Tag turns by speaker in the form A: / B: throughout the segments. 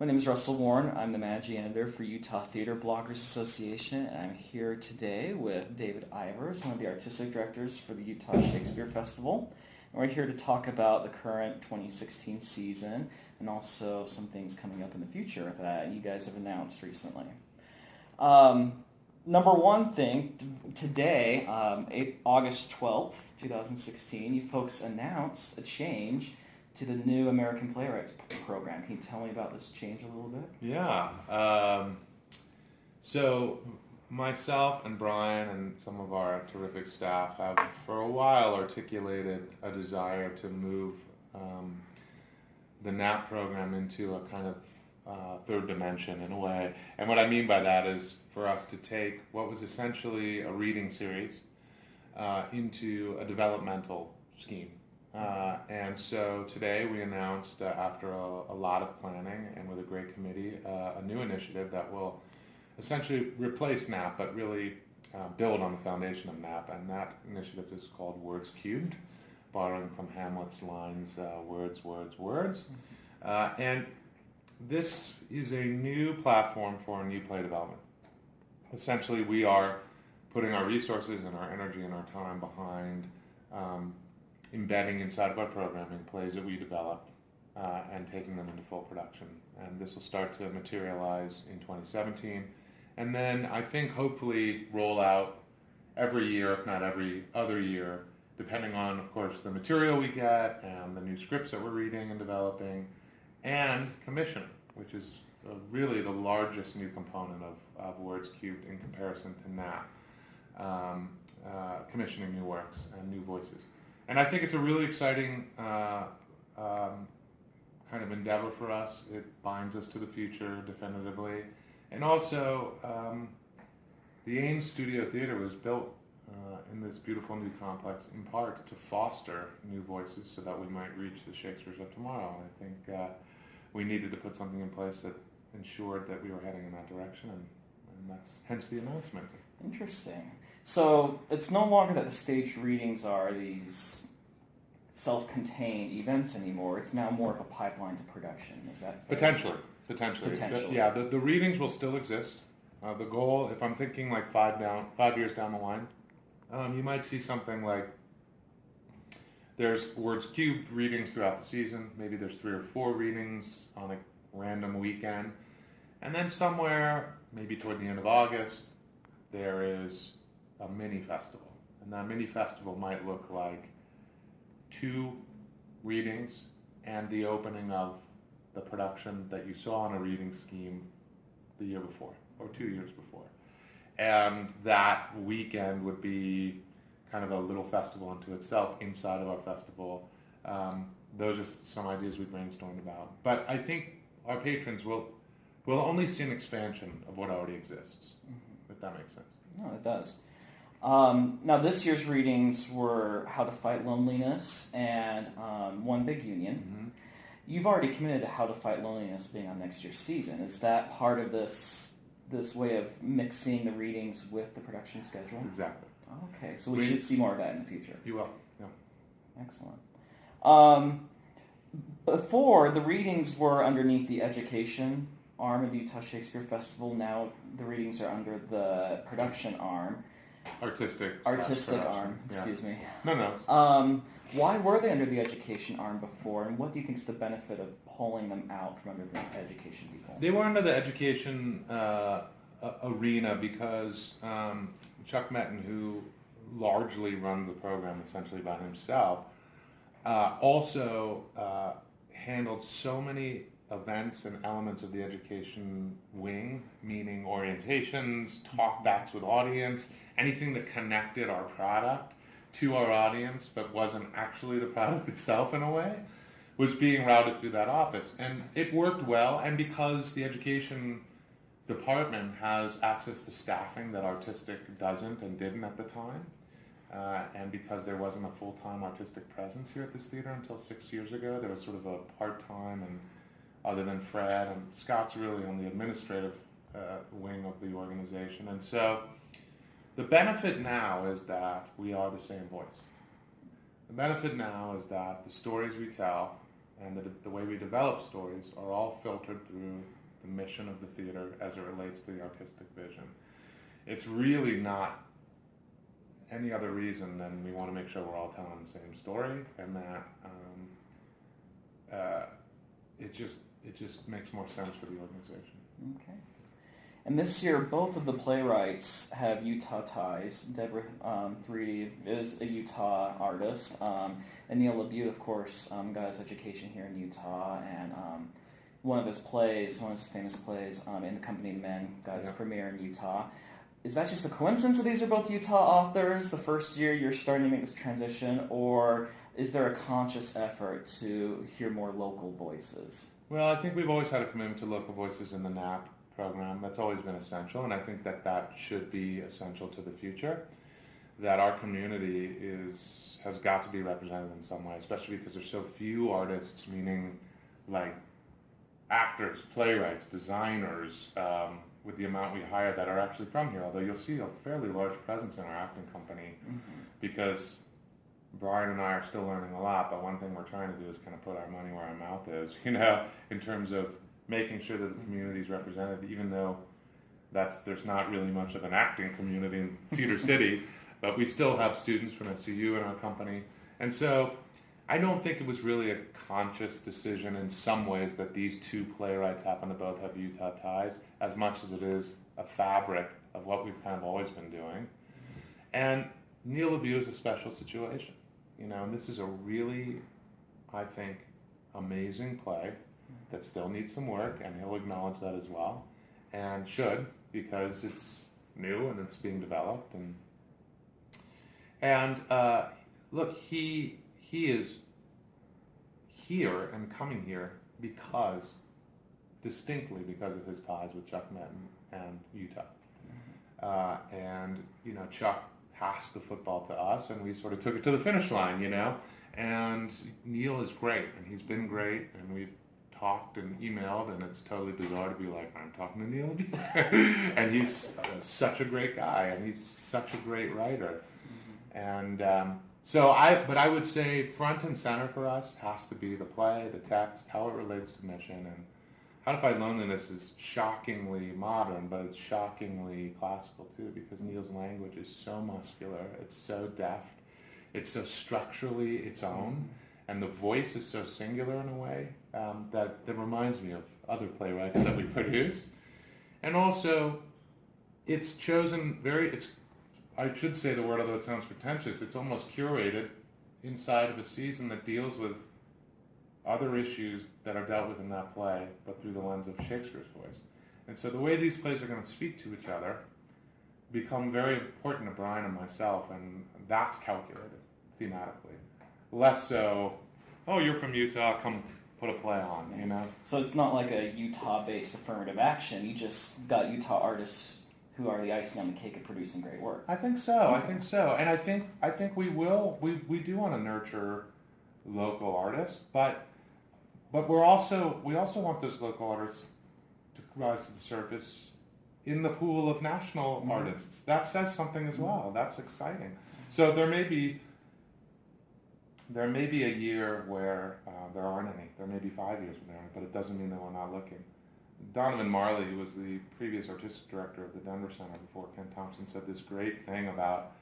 A: My name is Russell Warren. I'm the managing editor for Utah Theater Bloggers Association, and I'm here today with David Ivers, one of the artistic directors for the Utah Shakespeare Festival. And we're here to talk about the current 2016 season and also some things coming up in the future that you guys have announced recently. Number one thing, today, August 12th, 2016, you folks announced a change to the new American Playwrights program. Can you tell me about this change a little bit?
B: Yeah. So myself and Brian and some of our terrific staff have for a while articulated a desire to move the NAP program into a kind of third dimension in a way. And what I mean by that is for us to take what was essentially a reading series into a developmental scheme. And so today we announced, after a lot of planning and with a great committee, a new initiative that will essentially replace NAP, but really build on the foundation of NAP. And that initiative is called Words Cubed, borrowing from Hamlet's lines, words, words, words. And this is a new platform for new play development. Essentially, we are putting our resources and our energy and our time behind embedding inside of our programming plays that we develop and taking them into full production. And this will start to materialize in 2017. And then I think hopefully roll out every year, if not every other year, depending on, of course, the material we get and the new scripts that we're reading and developing, and commission, which is really the largest new component of Words Cubed in comparison to NAP, commissioning new works and new voices. And I think it's a really exciting kind of endeavor for us. It binds us to the future definitively. And also, the Ames Studio Theater was built in this beautiful new complex in part to foster new voices so that we might reach the Shakespeares of tomorrow. And I think we needed to put something in place that ensured that we were heading in that direction, and that's hence the announcement.
A: Interesting. So it's no longer that the staged readings are these self-contained events anymore. It's now more of a pipeline to production. Is that fair?
B: Potentially. Yeah, the readings will still exist. The goal, if I'm thinking like 5 years down the line, you might see something like there's Words Cubed readings throughout the season. Maybe there's 3 or 4 readings on a random weekend. And then somewhere, maybe toward the end of August, there is a mini festival. And that mini festival might look like 2 readings and the opening of the production that you saw on a reading scheme the year before or 2 years before. And that weekend would be kind of a little festival unto itself inside of our festival. Those are some ideas we brainstormed about. But I think our patrons will only see an expansion of what already exists, if that makes sense.
A: No, it does. Now, this year's readings were How to Fight Loneliness and One Big Union.
B: Mm-hmm.
A: You've already committed to How to Fight Loneliness being on next year's season. Is that part of this way of mixing the readings with the production schedule?
B: Exactly.
A: Okay, so we should see more of that in the future.
B: You will, yeah.
A: Excellent. Before, the readings were underneath the education arm of the Utah Shakespeare Festival. Now the readings are under the production arm.
B: Artistic
A: arm, excuse me.
B: No.
A: Why were they under the education arm before, and what do you think is the benefit of pulling them out from under the education people?
B: They were under the education arena because Chuck Metton, who largely runs the program essentially by himself, also handled so many events and elements of the education wing, meaning orientations, talkbacks with audience, anything that connected our product to our audience but wasn't actually the product itself in a way, was being routed through that office. And it worked well, and because the education department has access to staffing that artistic doesn't and didn't at the time, and because there wasn't a full-time artistic presence here at this theater until 6 years ago, there was sort of a part-time, and other than Fred, and Scott's really on the administrative wing of the organization. And so the benefit now is that we are the same voice. The benefit now is that the stories we tell and the way we develop stories are all filtered through the mission of the theater as it relates to the artistic vision. It's really not any other reason than we want to make sure we're all telling the same story, and that it just makes more sense for the organization.
A: Okay. And this year, both of the playwrights have Utah ties. Deborah 3D is a Utah artist, and Neil LeBute, of course, got his education here in Utah, and one of his famous plays, In the Company of Men, got its premiere in Utah. Is that just a coincidence that these are both Utah authors, the first year you're starting to make this transition, or is there a conscious effort to hear more local voices?
B: Well, I think we've always had a commitment to local voices in the NAP program. That's always been essential, and I think that should be essential to the future, that our community has got to be represented in some way, especially because there's so few artists, meaning like actors, playwrights, designers, with the amount we hire that are actually from here, although you'll see a fairly large presence in our acting company, because Brian and I are still learning a lot, but one thing we're trying to do is kind of put our money where our mouth is, in terms of making sure that the community is represented, even though there's not really much of an acting community in Cedar City, but we still have students from SUU in our company. And so I don't think it was really a conscious decision in some ways that these two playwrights happen to both have Utah ties, as much as it is a fabric of what we've kind of always been doing. And Neil LeBute is a special situation, and this is a really, I think, amazing play that still needs some work, and he'll acknowledge that as well, and should, because it's new and it's being developed. And look, he is here and coming here distinctly because of his ties with Chuck Minton and Utah. And Chuck passed the football to us, and we sort of took it to the finish line, And Neil is great, and he's been great, and we've talked and emailed, and it's totally bizarre to be like, I'm talking to Neil. And he's such a great guy, and he's such a great writer. And but I would say front and center for us has to be the play, the text, how it relates to mission. And How to Fight Loneliness is shockingly modern, but it's shockingly classical too, because Neil's language is so muscular, it's so deft, it's so structurally its own, and the voice is so singular in a way that reminds me of other playwrights that we produce. And also, it's chosen I should say the word, although it sounds pretentious, it's almost curated inside of a season that deals with other issues that are dealt with in that play, but through the lens of Shakespeare's voice. And so the way these plays are going to speak to each other become very important to Brian and myself, and that's calculated thematically. Less so, oh, you're from Utah, come put a play on,
A: So it's not like a Utah-based affirmative action. You just got Utah artists who are the icing on the cake of producing great work.
B: I think so. And I think we will. We do want to nurture local artists, but we also want those local artists to rise to the surface in the pool of national artists. That says something as well. That's exciting. So there may be a year where there aren't any. There may be 5 years when there aren't, but it doesn't mean that we're not looking. Donovan Marley, who was the previous artistic director of the Denver Center before Ken Thompson, said this great thing about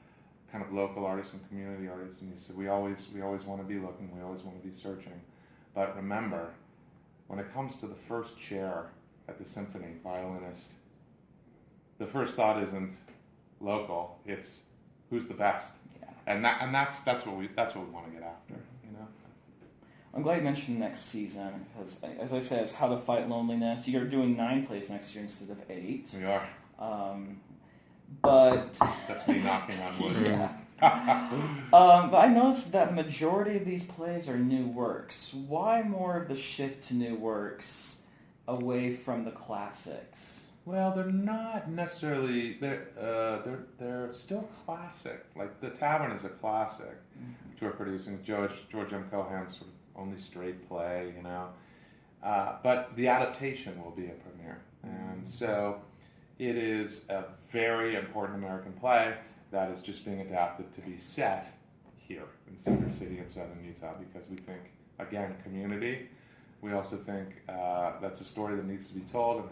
B: kind of local artists and community artists, and he said, we always want to be looking, we always want to be searching, but remember, when it comes to the first chair at the symphony, violinist, the first thought isn't local, it's who's the best, and that's what we want to get after,
A: I'm glad you mentioned next season, because as I said, it's How to Fight Loneliness. You're doing 9 plays next year instead of 8.
B: We are.
A: But
B: that's me knocking on wood.
A: Yeah. But I noticed that the majority of these plays are new works. Why more of the shift to new works away from the classics?
B: Well, they're not necessarily. They're still classic. Like The Tavern is a classic, which we're producing. George M. Cohan's sort of only straight play, but the adaptation will be a premiere, and so it is a very important American play that is just being adapted to be set here in Cedar City in southern Utah, because we think again, community. We also think that's a story that needs to be told, and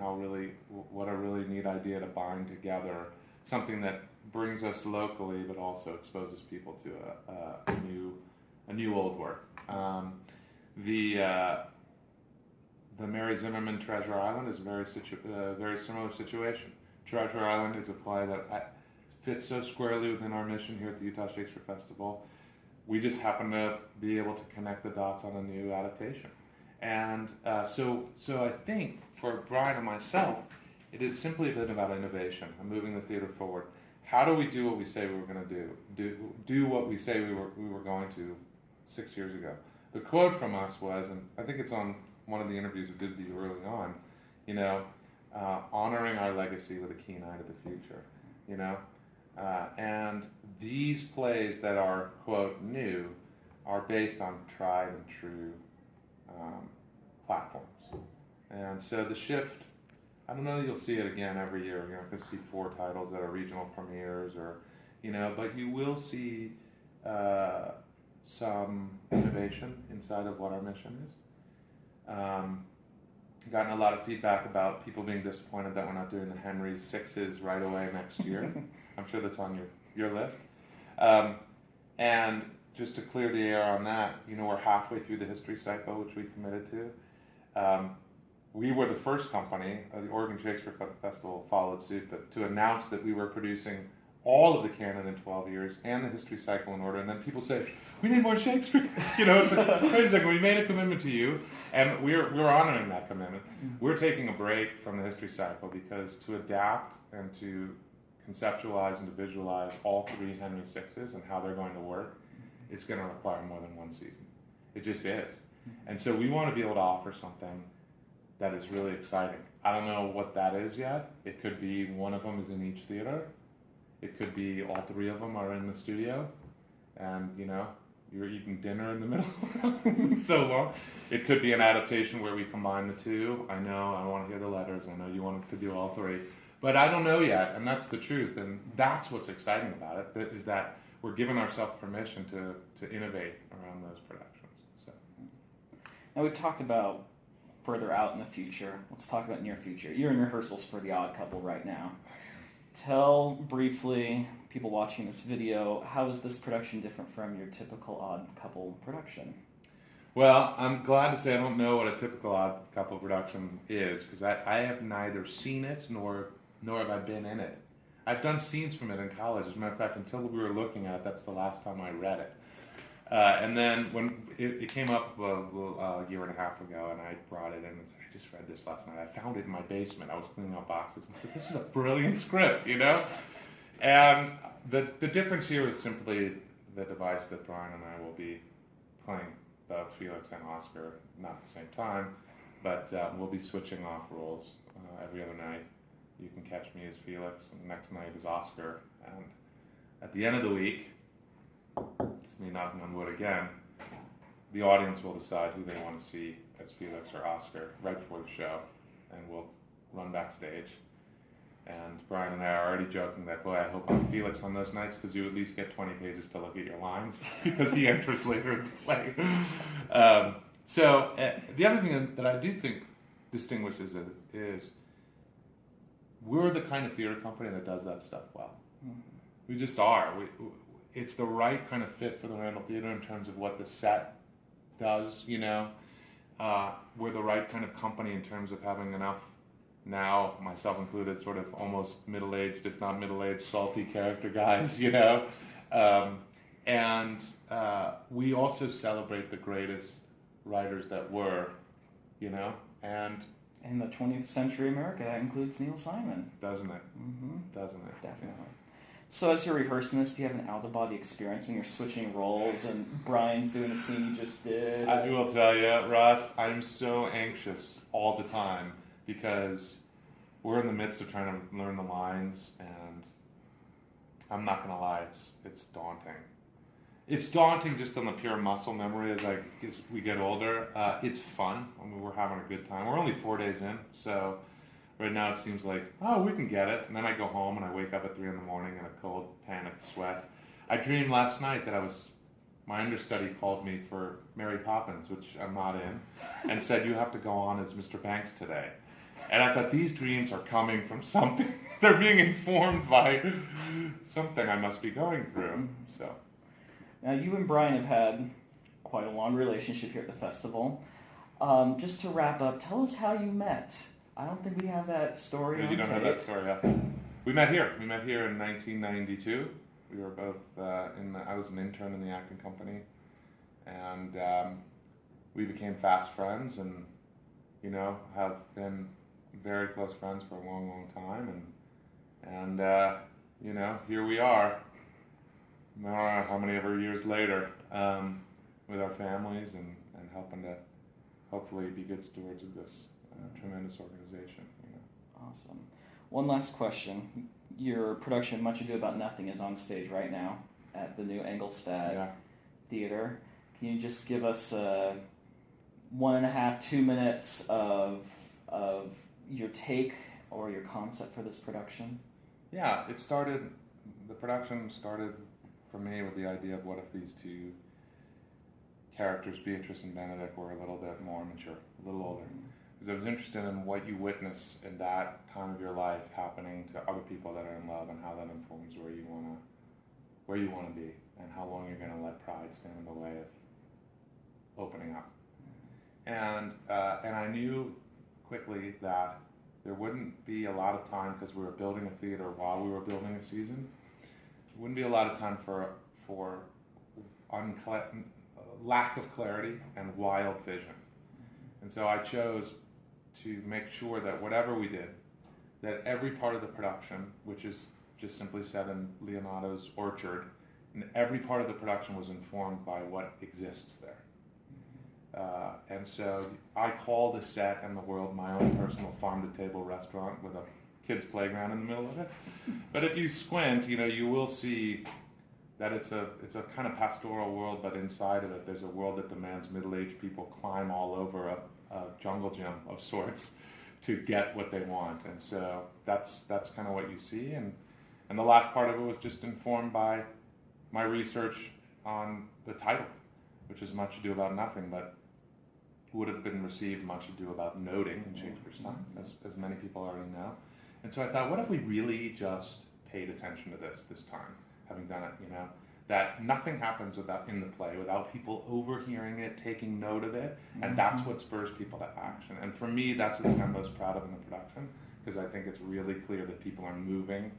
B: what a really neat idea to bind together something that brings us locally, but also exposes people to a new old work. The Mary Zimmerman Treasure Island is a very similar situation. Treasure Island is a play that fits so squarely within our mission here at the Utah Shakespeare Festival. We just happen to be able to connect the dots on a new adaptation. And so I think for Brian and myself, it has simply been about innovation and moving the theater forward. How do we do what we say we were going to do what we say we were going to 6 years ago? The quote from us was, and I think it's on one of the interviews we did with you early on, honoring our legacy with a keen eye to the future, and these plays that are, quote, new, are based on tried and true platforms. And so the shift, I don't know that you'll see it again every year. You're not going to see 4 titles that are regional premieres but you will see some innovation inside of what our mission is. Gotten a lot of feedback about people being disappointed that we're not doing the Henry Sixes right away next year. I'm sure that's on your list. And just to clear the air on that, we're halfway through the history cycle, which we committed to. We were the first company, the Oregon Shakespeare Festival followed suit, but to announce that we were producing all of the canon in 12 years and the history cycle in order. And then people say, we need more Shakespeare. It's like, wait a second, we made a commitment to you, and we're honoring that commitment. We're taking a break from the history cycle because to adapt and to conceptualize and to visualize all 3 Henry Sixes and how they're going to work, it's going to require more than 1 season. It just is. And so we want to be able to offer something that is really exciting. I don't know what that is yet. It could be one of them is in each theater. It could be all 3 of them are in the studio, and you're eating dinner in the middle. It's so long. It could be an adaptation where we combine the 2. I know, I want to hear the letters. I know you want us to do all 3. But I don't know yet, and that's the truth. And that's what's exciting about it, is that we're giving ourselves permission to innovate around those productions. So.
A: Now we've talked about further out in the future. Let's talk about near future. You're in rehearsals for The Odd Couple right now. Tell briefly, people watching this video, how is this production different from your typical Odd Couple production?
B: Well, I'm glad to say I don't know what a typical Odd Couple production is, because I have neither seen it nor have I been in it. I've done scenes from it in college. As a matter of fact, until we were looking at it, that's the last time I read it. And then when it came up a year and a half ago, and I brought it in and said, I just read this last night. I found it in my basement. I was cleaning out boxes, and I said, this is a brilliant script, And the difference here is simply the device that Brian and I will be playing both Felix and Oscar, not at the same time, but we'll be switching off roles every other night. You can catch me as Felix, and the next night as Oscar. And at the end of the week, it's me knocking on wood again, the audience will decide who they want to see as Felix or Oscar right before the show, and we'll run backstage. And Brian and I are already joking that, boy, I hope I'm Felix on those nights, because you at least get 20 pages to look at your lines, because he enters later in the play. So the other thing that I do think distinguishes it is we're the kind of theater company that does that stuff well. Mm-hmm. We just are. It's the right kind of fit for the Randall Theater in terms of what the set does, We're the right kind of company in terms of having enough, now, myself included, sort of almost middle-aged, if not middle-aged, salty character guys, And we also celebrate the greatest writers that were, and...
A: In the 20th century America, that includes Neil Simon.
B: Doesn't it?
A: Mm-hmm.
B: Doesn't it?
A: Definitely. So as you're rehearsing this, do you have an out-of-body experience when you're switching roles and Brian's doing the scene you just did?
B: I will tell you, Ross, I'm so anxious all the time because we're in the midst of trying to learn the lines, and I'm not going to lie, it's daunting. It's daunting just on the pure muscle memory as we get older. It's fun. I mean, we're having a good time. We're only 4 days in, so right now it seems like, oh, we can get it. And then I go home and I wake up at 3 in the morning in a cold, panicked sweat. I dreamed last night that I was my understudy called me for Mary Poppins, which I'm not in, and said, you have to go on as Mr. Banks today. And I thought, these dreams are coming from something. They're being informed by something I must be going through. So,
A: now you and Brian have had quite a long relationship here at the festival. Just to wrap up, tell us how you met. I don't think we have that story on
B: you don't
A: tape.
B: have that story, yeah. We met here in 1992. We were both I was an intern in the acting company, and we became fast friends, and have been very close friends for a long, long time, and here we are, how many ever years later, with our families and helping to hopefully be good stewards of this tremendous organization.
A: Awesome. One last question. Your production, Much Ado About Nothing, is on stage right now at the new Engelstad Theater. Can you just give us 1.5, 2 minutes of your take or your concept for this production?
B: Yeah, the production started for me with the idea of what if these two characters, Beatrice and Benedict, were a little bit more mature, a little older. Because I was interested in what you witness in that time of your life happening to other people that are in love, and how that informs where you want to be, and how long you're going to let pride stand in the way of opening up. And I knew quickly that there wouldn't be a lot of time, because we were building a theater while we were building a season. There wouldn't be a lot of time for lack of clarity and wild vision. And so I chose to make sure that whatever we did, that every part of the production, which is just simply set in Leonardo's orchard, and every part of the production was informed by what exists there. And so I call the set and the world my own personal farm-to-table restaurant with a kid's playground in the middle of it. But if you squint, you will see that it's a kind of pastoral world, but inside of it there's a world that demands middle-aged people climb all over a jungle gym of sorts to get what they want. And so that's kind of what you see. And the last part of it was just informed by my research on the title, which is Much Ado About Nothing, but would have been received Much Ado About Noting in Shakespeare's time, as many people already know. And so I thought, what if we really just paid attention to this time, having done it, that nothing happens in the play without people overhearing it, taking note of it, and that's what spurs people to action. And for me, that's the thing I'm most proud of in the production, because I think it's really clear that people are moving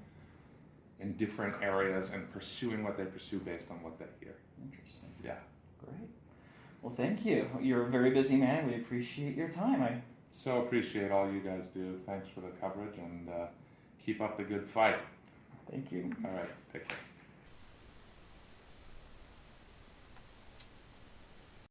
B: in different areas and pursuing what they pursue based on what they hear.
A: Interesting.
B: Yeah.
A: Great. Well, thank you. You're a very busy man. We appreciate your time. I
B: so appreciate all you guys do. Thanks for the coverage, and keep up the good fight.
A: Thank you.
B: All right. Take care.